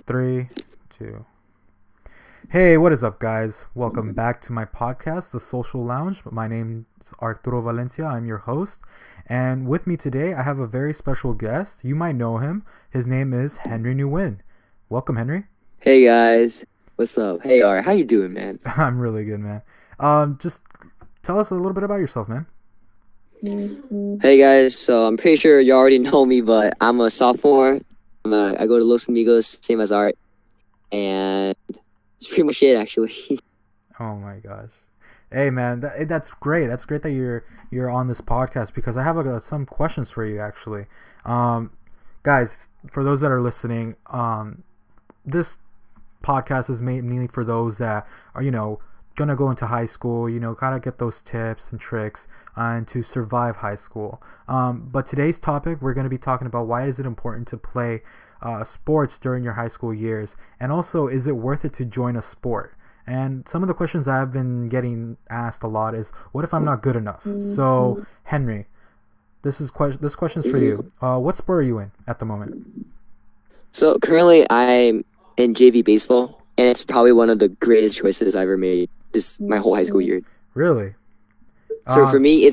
Three, two. Hey, what is up, guys? Welcome back to my podcast, The Social Lounge. My name's Arturo Valencia. I'm your host. And with me today, I have a very special guest. You might know him. His name is Henry Nguyen. Welcome, Henry. Hey guys, what's up? Hey R, how you doing, man? I'm really good, man. Just tell us a little bit about yourself, man. Hey guys, so I'm pretty sure you already know me, but I'm a sophomore. I go to Los Amigos, same as Art, and it's pretty much it, actually. Oh my gosh. Hey man, that's great. That's great that you're on this podcast because I have some questions for you actually. Guys, for those that are listening, this podcast is mainly for those that are, gonna go into high school, kind of get those tips and tricks and to survive high school. But today's topic, we're gonna be talking about why is it important to play sports during your high school years, and also is it worth it to join a sport? And some of the questions I've been getting asked a lot is, what if I'm not good enough? So Henry, this question's for you. What sport are you in at the moment? So currently I'm in JV baseball, and it's probably one of the greatest choices I ever made my whole high school year. Really? So for me, I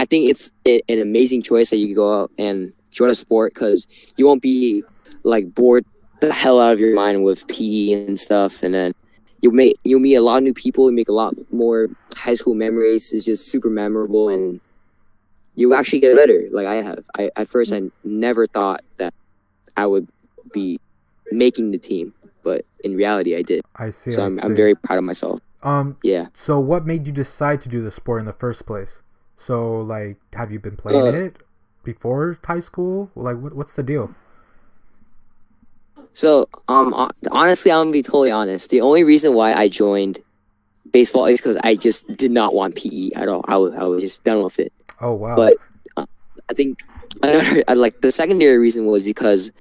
think it's an amazing choice that you can go out and join a sport because you won't be like bored the hell out of your mind with PE and stuff, and then you'll meet a lot of new people, you make a lot more high school memories. It's just super memorable, and you actually get better. Like I have. At first I never thought that I would be making the team, but in reality I did. I see. So I'm very proud of myself. Yeah. So what made you decide to do the sport in the first place? So like, have you been playing it before high school? Like, what's the deal? So honestly, I'm gonna be totally honest. The only reason why I joined baseball is because I just did not want PE at all. I was just done with it. Oh wow. But I think the secondary reason was because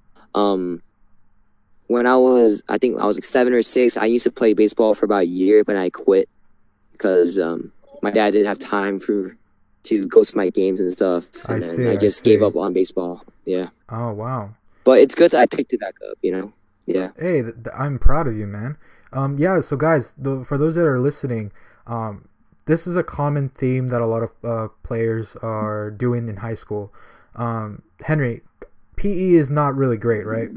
when I was like 7 or 6, I used to play baseball for about a year, but I quit because my dad didn't have time to go to my games and stuff. And I just gave up on baseball. Yeah. Oh wow. But it's good that I picked it back up. Yeah. Hey, I'm proud of you, man. Yeah. So guys, for those that are listening, this is a common theme that a lot of players are doing in high school. Henry, PE is not really great, right?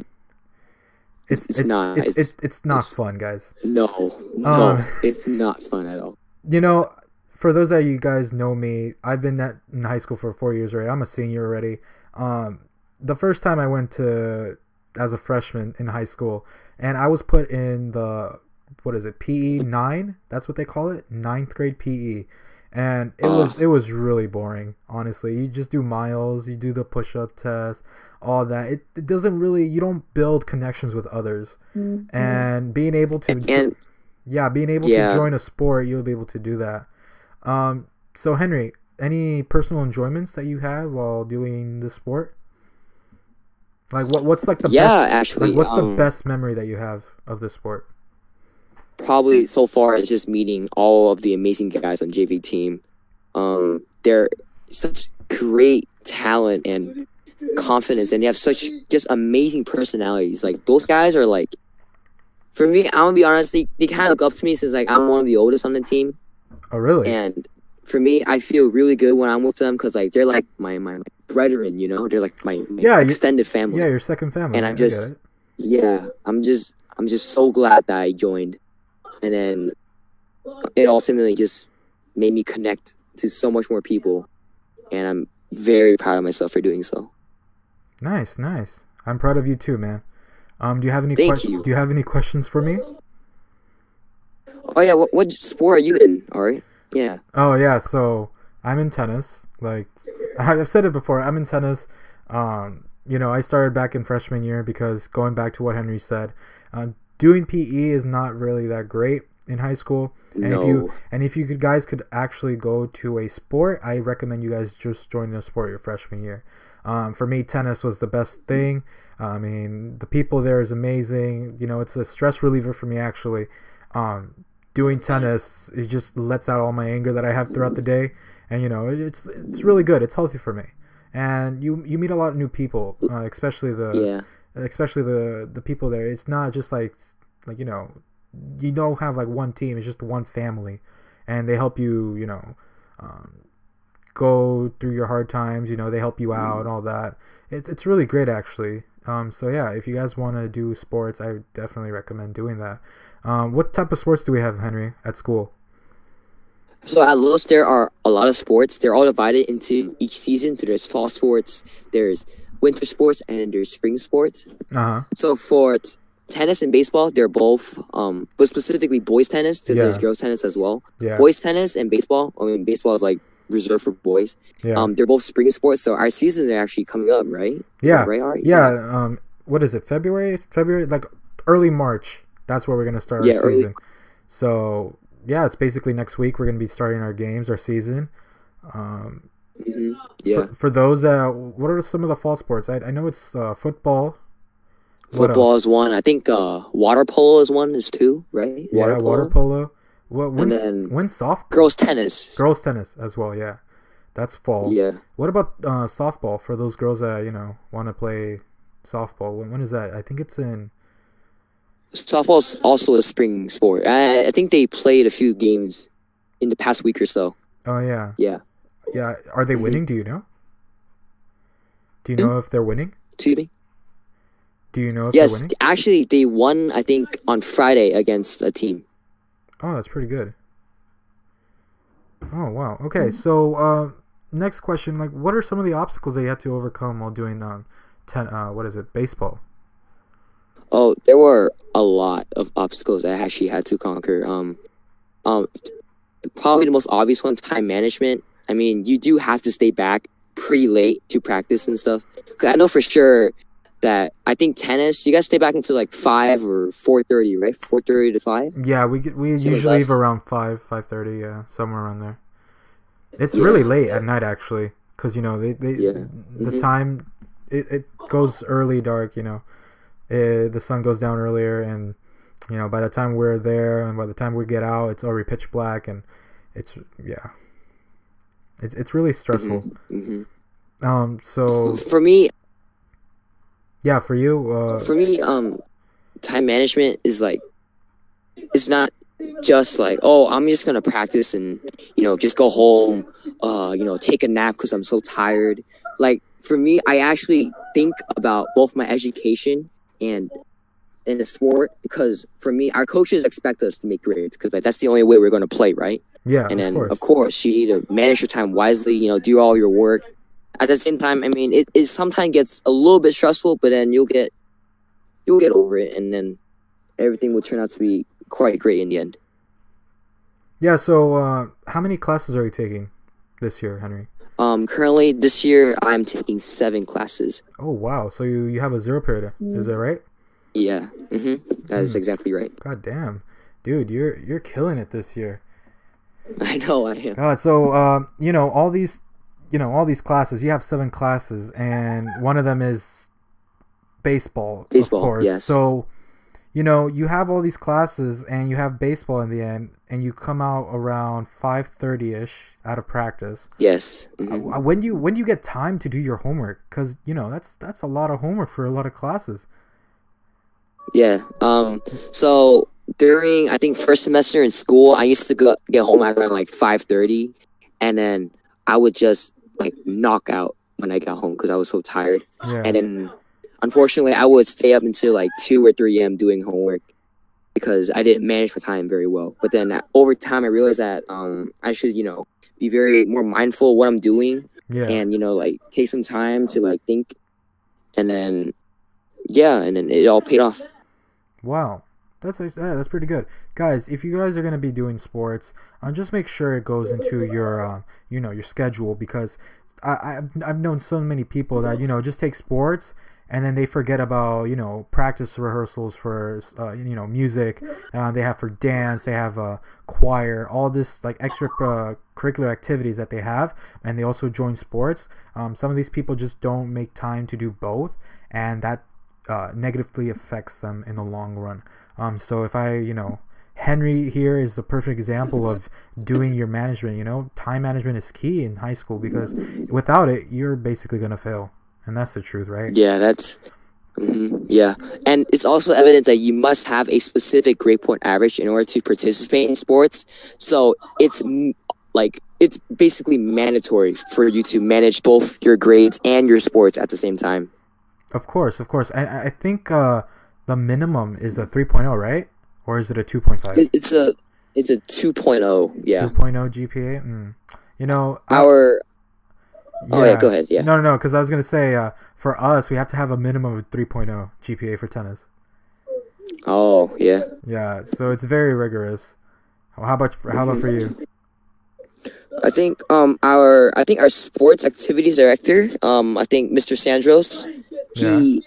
It's not. It's not fun, guys. No, it's not fun at all. For those that you guys know me, I've been in high school for 4 years already. I'm a senior already. The first time I went as a freshman in high school, and I was put in PE 9? That's what they call it, 9th grade PE. And it was really boring, honestly. You just do miles, you do the push-up test, all that. It doesn't really, you don't build connections with others. Mm-hmm. And being able to join a sport, you'll be able to do that. So Henry, any personal enjoyments that you had while doing this sport? Like what's like the best? Actually, like, what's the best memory that you have of this sport? Probably so far it's just meeting all of the amazing guys on JV team. They're such great talent and confidence, and they have such just amazing personalities. Like those guys are like, for me, I'm gonna be honest, they kind of look up to me since like I'm one of the oldest on the team. Oh really? And for me, I feel really good when I'm with them because like they're like my brethren, they're like my extended family. Yeah, your second family. And I'm just I'm just so glad that I joined. And then it ultimately just made me connect to so much more people, and I'm very proud of myself for doing so. Nice. I'm proud of you too, man. Do you have any questions? Do you have any questions for me? Oh yeah, what sport are you in, Ari? Yeah. Oh yeah, so I'm in tennis. Like I've said it before, I'm in tennis. I started back in freshman year because going back to what Henry said, doing PE is not really that great in high school. And if you guys could actually go to a sport, I recommend you guys just join a sport your freshman year. For me, tennis was the best thing. I mean, the people there is amazing. It's a stress reliever for me actually. Doing tennis, it just lets out all my anger that I have throughout the day, and it's really good. It's healthy for me, and you meet a lot of new people, especially especially the people there. It's not just like you don't have like one team. It's just one family, and they help you. Go through your hard times. They help you out and all that. It's really great actually. So yeah, if you guys want to do sports, I would definitely recommend doing that. What type of sports do we have, Henry, at school? So at Los, there are a lot of sports. They're all divided into each season. So there's fall sports, there's winter sports, and there's spring sports. So for tennis and baseball, they're both, but specifically boys tennis, because there's girls tennis as well. Yeah. Boys tennis and baseball. I mean, baseball is like reserved for boys. Yeah. They're both spring sports. So our seasons are actually coming up, right? Yeah. Right, Ari? Yeah. What is it? February, like early March. That's where we're gonna start our season. So yeah, it's basically next week. We're gonna be starting our games, our season. Yeah. For those, what are some of the fall sports? I know it's football. Football is one. I think water polo is two, right? Yeah, water polo. When's softball? Girls tennis. Girls tennis as well. Yeah, that's fall. Yeah. What about softball for those girls that want to play softball? When is that? I think it's in. Softball's also a spring sport. I think they played a few games in the past week or so. Oh yeah. Yeah. Yeah. Are they winning? Do you know? Do you know if they're winning? Excuse me? Do you know if they're winning? Yes, actually, they won, I think, on Friday against a team. Oh, that's pretty good. Oh, wow. Okay, so next question. Like, what are some of the obstacles that you had to overcome while doing baseball? Oh, there were a lot of obstacles I actually had to conquer. Probably the most obvious one, time management. I mean, you do have to stay back pretty late to practice and stuff. 'Cause I know for sure that I think tennis, you guys stay back until like 5 or 4:30, right? 4:30 to 5. Yeah, we usually leave around 5:30. Yeah, somewhere around there. It's really late at night actually, because the time it goes early dark. The sun goes down earlier, and by the time we're there and by the time we get out, it's already pitch black, and it's really stressful. So for me. Yeah, for you. For me, time management is like, it's not just like, oh, I'm just gonna practice and just go home, take a nap because I'm so tired. Like for me, I actually think about both my education and the sport, because for me, our coaches expect us to make grades because that's the only way we're gonna play, right? Yeah, and then of course you need to manage your time wisely. Do all your work. At the same time, I mean, it sometimes gets a little bit stressful, but then you'll get over it, and then everything will turn out to be quite great in the end. Yeah. So, how many classes are you taking this year, Henry? Currently this year I'm taking 7 classes. Oh wow! So you have a 0 period, is that right? Yeah. That is exactly right. God damn, dude, you're killing it this year. I know I am. God, so all these classes, you have 7 classes, and one of them is baseball, of course. Yes. So, you have all these classes, and you have baseball in the end, and you come out around 5:30ish out of practice. Yes. When do you get time to do your homework? Because that's a lot of homework for a lot of classes. Yeah. So during, I think, first semester in school, I used to get home at around like 5:30, and then I would just like knock out when I got home because I was so tired. Yeah. And then unfortunately I would stay up until like 2 or 3 a.m. doing homework because I didn't manage my time very well. But then over time I realized that I should be very more mindful of what I'm doing. Yeah. And like take some time to like think, and then it all paid off. Wow. That's pretty good, guys. If you guys are gonna be doing sports, just make sure it goes into your your schedule, because I've known so many people that just take sports and then they forget about practice rehearsals for music. They have for dance, they have choir, all this like extra curricular activities that they have, and they also join sports. Some of these people just don't make time to do both, and that negatively affects them in the long run. So if Henry here is the perfect example of doing your management. Time management is key in high school, because without it, you're basically going to fail. And that's the truth, right? Yeah, that's Yeah, and it's also evident that you must have a specific grade point average in order to participate in sports. So like it's basically mandatory for you to manage both your grades and your sports at the same time. Of course, of course. I think the minimum is a 3.0, right? Or is it a 2.5? It's a 2.0. Yeah. 2.0 GPA. You know, Our Oh yeah, go yeah. ahead. Yeah. No, no, no. Because I was gonna say, for us, we have to have a minimum of 3.0 GPA for tennis. Oh yeah. Yeah, so it's very rigorous. How about for you? I think our sports activities director, I think Mr. Sandros, Yeah, he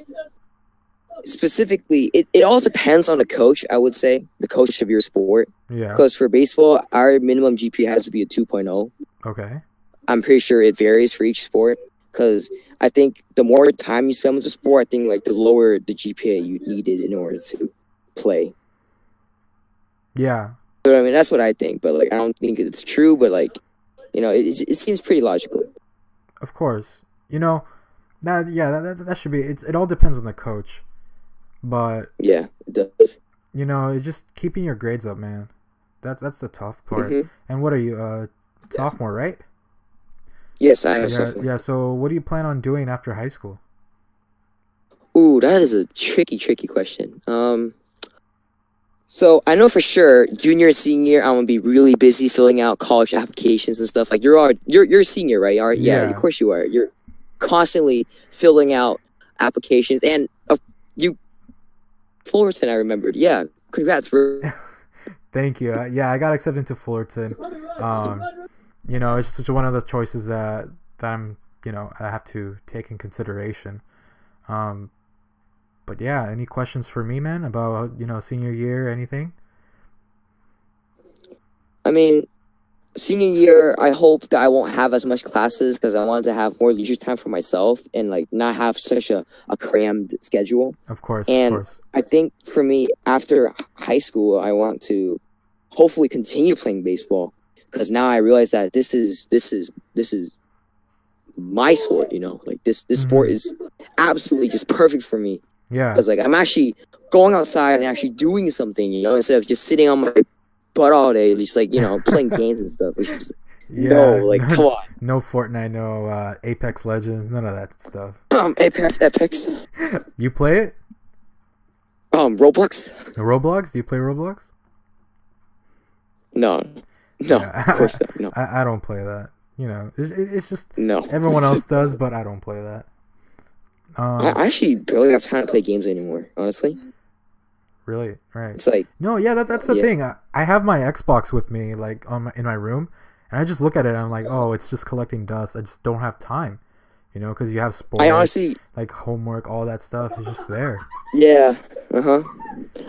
specifically it all depends on the coach, I would say, the coach of your sport. yeah. Because for baseball, our minimum GPA has to be a 2.0. Okay. I'm pretty sure it varies for each sport because I think the more time you spend with the sport, I think like the lower the GPA you needed in order to play. Yeah, So I mean, that's what I think, but like I don't think it's true, but like it seems pretty logical. of course. You know that. Yeah, that should be. It all depends on the coach, but Yeah, it does. it's just keeping your grades up, man. That's the tough part. hmm And what are you, sophomore, right? Yes, I am a Yeah, sophomore. yeah. So what do you plan on doing after high school? Ooh, that is a tricky question. So I know for sure, junior and senior year, I'm gonna be really busy filling out college applications and stuff. Like you're a senior, right? All right, yeah, of Yeah. course you are. You're constantly filling out applications, and you Fullerton, I remembered. Yeah, congrats, bro. Thank you. Yeah, I got accepted into Fullerton. Um, it's just one of the choices that I have to take in consideration. Um, but yeah, any questions for me, man, about senior year, anything? I mean, senior year, I hope that I won't have as much classes because I wanted to have more leisure time for myself and like not have such a crammed schedule. Of course, of And course. I think for me, after high school, I want to hopefully continue playing baseball because now I realize that this is my sport. Like this sport Hmm. is absolutely just perfect for me Yeah, because like I'm actually going outside and actually doing something. Instead of just sitting on my butt all day, just like playing games and stuff. Which is no, yeah. like come on, No Fortnite, no Apex Legends, none of that stuff. Apex, You play it? Roblox. Roblox? Do you play Roblox? No, no, of Yeah, course not. No, I don't play that. It's just no. everyone else does, but I don't play that. Um, I actually barely have time to play games anymore. Honestly, really, right? it's like No, yeah, that's the yeah. thing. I have my Xbox with me, like in my room, and I just look at it and I'm like, oh, it's just collecting dust. I just don't have time, because you have I sports, honestly, like homework, all that stuff. It's just there. yeah,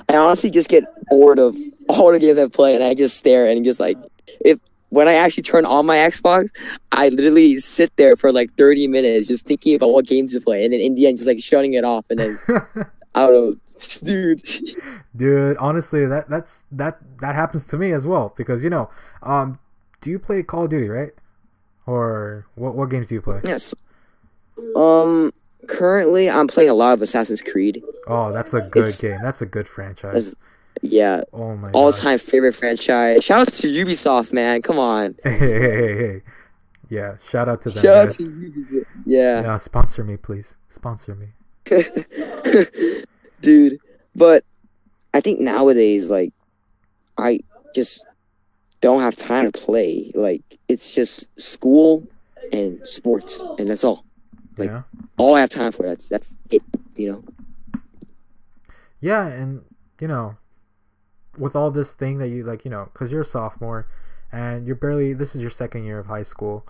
I honestly just get bored of all the games I play, and I just stare and just like if when I actually turn on my Xbox, I literally sit there for like 30 minutes just thinking about what games to play, and then in the end, just like shutting it off, and then I don't know, dude. Dude, honestly, that happens to me as well because do you play Call of Duty, right? Or what games do you play? Yes. Um. Currently, I'm playing a lot of Assassin's Creed. Oh, that's a good It's game. That's a good franchise. that's- yeah, Oh my all gosh. time favorite franchise. Shout out to Ubisoft, man. Come on. Hey. Yeah, shout out to them, Shout out to guys. Ubisoft. Yeah. Yeah, sponsor me, please. Sponsor me. Dude. But I think nowadays, like, I just don't have time to play. Like, it's just school and sports, and that's all. Like, Yeah. all I have time for. That's it. You know. Yeah, and with all this thing that you like, because you're a sophomore, and this is your second year of high school.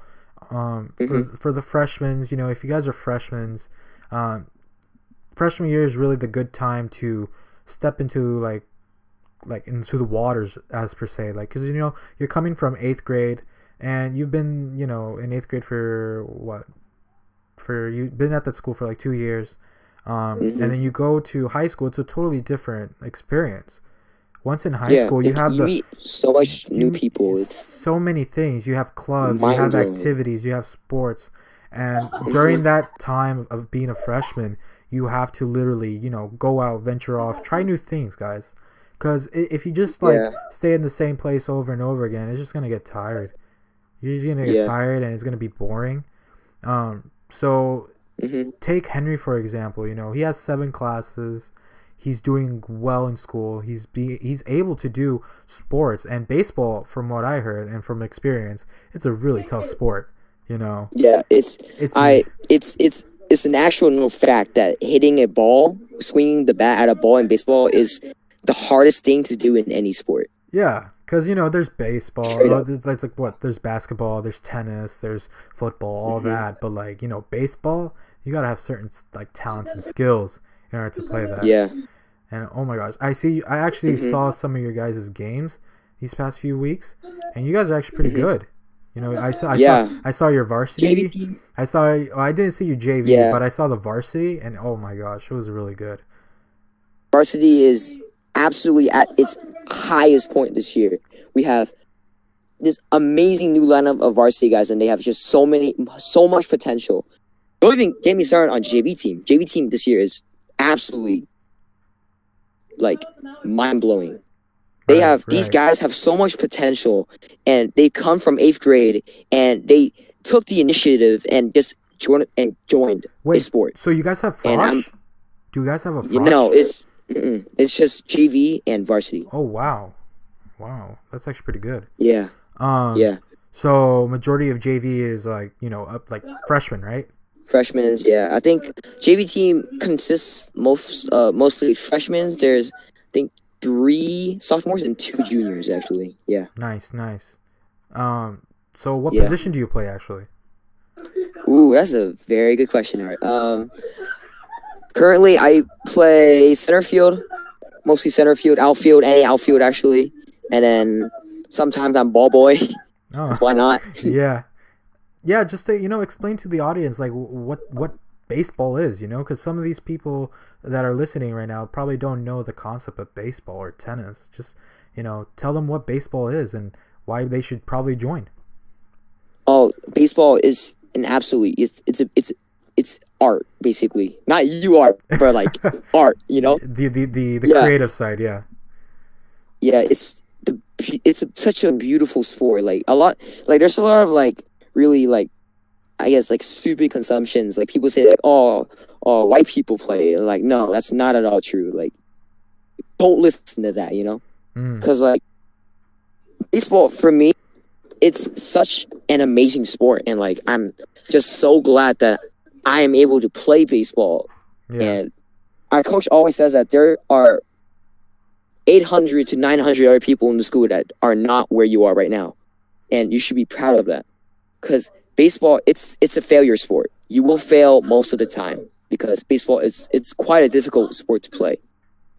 For the freshmen, if you guys are freshmen, um, freshman year is really the good time to step into like into the waters as per se, like because you're coming from eighth grade, and you've been in eighth grade for what for you've been at that school for like 2 years, and hmm then you go to high school. It's a totally different experience. Once in high Yeah, school, you have you the meet so much new you people. It's so many things. You have clubs, you mind have blowing. activities, you have sports, and during that time of being a freshman, you have to literally, go out, venture off, try new things, guys. Because if you just like stay in the same place over and over again, it's just gonna get tired. You're gonna get tired, and it's gonna be boring. So take Henry for example. He has 7 classes. He's doing well in school. He's able to do sports and baseball. From what I heard and from experience, it's a really tough sport. Yeah, it's an actual known fact that hitting a ball, swinging the bat at a ball in baseball is the hardest thing to do in any sport. Yeah, because there's baseball, there's basketball, there's tennis, there's football, all that. But like baseball, you gotta have certain like talents and skills in order to play that. Yeah. And oh my gosh, I actually saw some of your guys' games these past few weeks, and you guys are actually pretty good. I saw your varsity. JV. I didn't see your JV, but I saw the varsity, and oh my gosh, it was really good. Varsity is absolutely at its highest point this year. We have this amazing new lineup of varsity guys, and they have just so much potential. Don't even get me started on JV team. JV team this year is absolutely like mind blowing. These guys have so much potential, and they come from 8th grade, and they took the initiative and just joined the sport. So you guys have frosh? Do you guys have a frosh? No, it's just JV and varsity. Oh wow, that's actually pretty good. Yeah. Yeah. So majority of JV is like up like freshmen, right? Freshmen, yeah. I think JV team consists mostly freshmen. There's I think 3 sophomores and 2 juniors actually. Yeah. Nice. So what position do you play actually? Ooh, that's a very good question. All right. Currently I play center field, mostly center field, outfield, any outfield actually, and then sometimes I'm ball boy. Oh. Why not? Yeah. Just to explain to the audience like what baseball is, because some of these people that are listening right now probably don't know the concept of baseball or tennis. Just tell them what baseball is and why they should probably join. Oh, baseball is an absolutely it's art basically. Not you art, but like art. The creative side, yeah. Yeah, it's such a beautiful sport. There's a lot of like really like I guess like stupid consumptions. Like people say like oh white people play. Like no, that's not at all true. Like don't listen to that, because like baseball for me, it's such an amazing sport, and like I'm just so glad that I am able to play baseball. Yeah. And our coach always says that there are 800 to 900 other people in the school that are not where you are right now, and you should be proud of that. Because baseball, it's a failure sport. You will fail most of the time because baseball it's quite a difficult sport to play.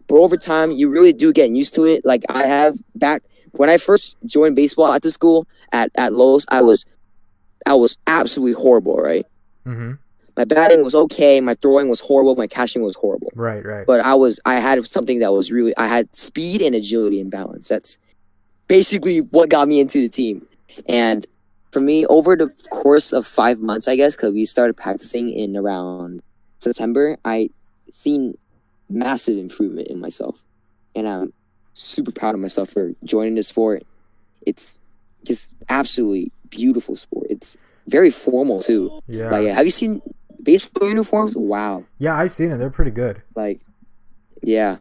But over time, you really do get used to it. Like I have back when I first joined baseball at the school at Lowe's, I was absolutely horrible, right? Mm-hmm. My batting was okay, my throwing was horrible, my catching was horrible. Right. But I had something that was I had speed and agility and balance. That's basically what got me into the team. And for me, over the course of 5 months, I guess, because we started practicing in around September, I seen massive improvement in myself. And I'm super proud of myself for joining the sport. It's just absolutely beautiful sport. It's very formal, too. Yeah. Have you seen baseball uniforms? Wow. Yeah, I've seen it. They're pretty good. Yeah.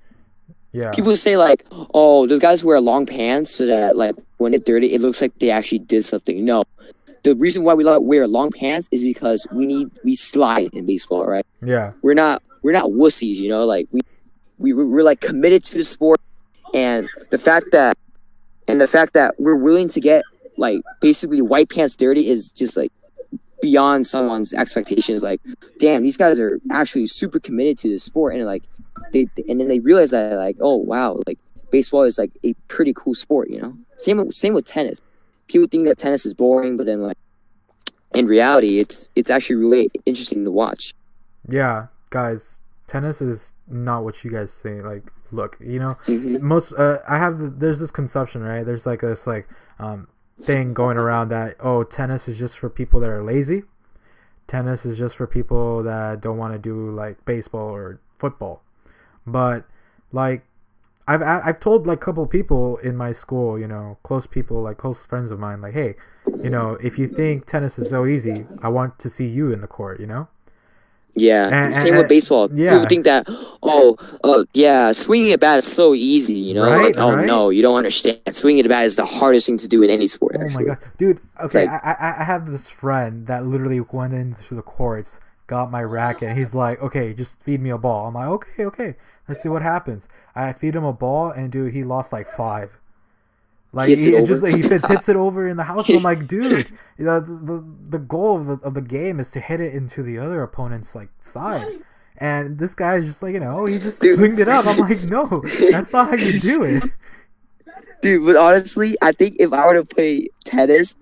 Yeah. People say oh, those guys wear long pants so that when it's dirty, it looks like they actually did something. No. The reason why we wear long pants is because we slide in baseball, right? Yeah. We're not wussies, we're committed to the sport, and the fact that we're willing to get basically white pants dirty is just beyond someone's expectations. Damn, these guys are actually super committed to the sport, and then they realize that oh wow, baseball is a pretty cool sport, Same with tennis. People think that tennis is boring, but then in reality, it's actually really interesting to watch. Yeah, guys, tennis is not what you guys say. Look, Mm-hmm. most there's this conception, right? There's this thing going around that tennis is just for people that are lazy. tennis is just for people that don't want to do like baseball or football. But like I've told like a couple people in my school, close people, like close friends of mine, like, hey, if you think tennis is so easy, I want to see you in the court. Yeah, same with baseball. People Yeah, think that, yeah, swinging a bat is so easy, right, like, oh right. no, you don't understand. Swinging a bat is the hardest thing to do in any sport, Oh my actually. god, dude. It's Okay, like, I have this friend that literally went into the courts, got my racket, and he's like, okay, just feed me a ball. I'm like, okay, okay, let's see what happens. I feed him a ball, and dude, he lost like five. Like hits it he it just over. like, he hits it over in the house. I'm like, dude, the goal of the game is to hit it into the other opponent's like side, and this guy is just like he just Dude. swinged it up. I'm like, no, that's not how you do it. Dude, but honestly, I think if I were to play tennis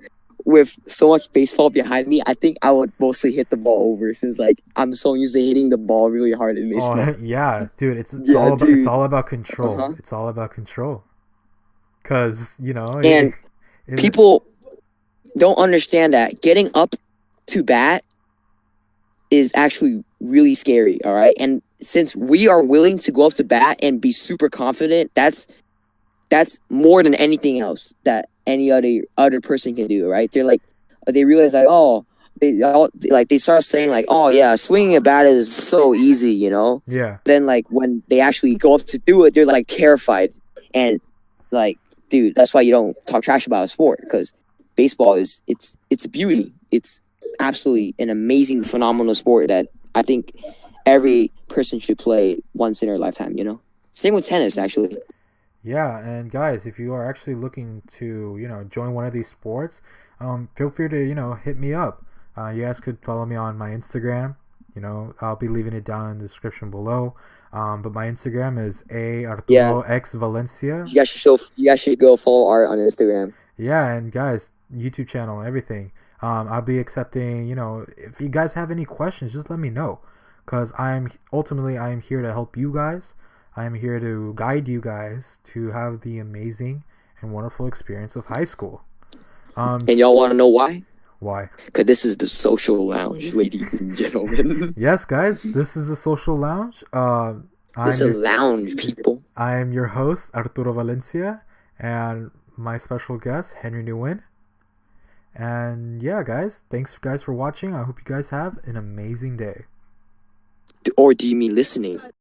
with so much baseball behind me, I think I would mostly hit the ball over since like I'm so used to hitting the ball really hard in baseball. Oh yeah, dude, it's Yeah, it's dude. all about control. Uh-huh. It's all about control. Cause And it people don't understand that getting up to bat is actually really scary, all right? And since we are willing to go up to bat and be super confident, that's more than anything else that any other person can do, right? They're like, they realize like, oh, they start saying like, oh yeah, swinging a bat is so easy. yeah. Then like when they actually go up to do it, they're like terrified, and like, dude, that's why you don't talk trash about a sport, because baseball it's a beauty. It's absolutely an amazing, phenomenal sport that I think every person should play once in their lifetime. Same with tennis, actually. Yeah, and guys, if you are actually looking to, join one of these sports, feel free to, hit me up. You guys could follow me on my Instagram. I'll be leaving it down in the description below. But my Instagram is Yeah, Arturo X Valencia. you guys should go follow Art on Instagram. Yeah, and guys, YouTube channel, everything. I'll be accepting, if you guys have any questions, just let me know. Because I am here to help you guys. I am here to guide you guys to have the amazing and wonderful experience of high school. And y'all want to know why? Why? Because this is the social lounge, ladies and gentlemen. Yes, guys, this is the Social Lounge. It's a lounge, people. I am your host, Arturo Valencia, and my special guest, Henry Nguyen. And yeah, guys, thanks guys for watching. I hope you guys have an amazing day. Or do you mean listening?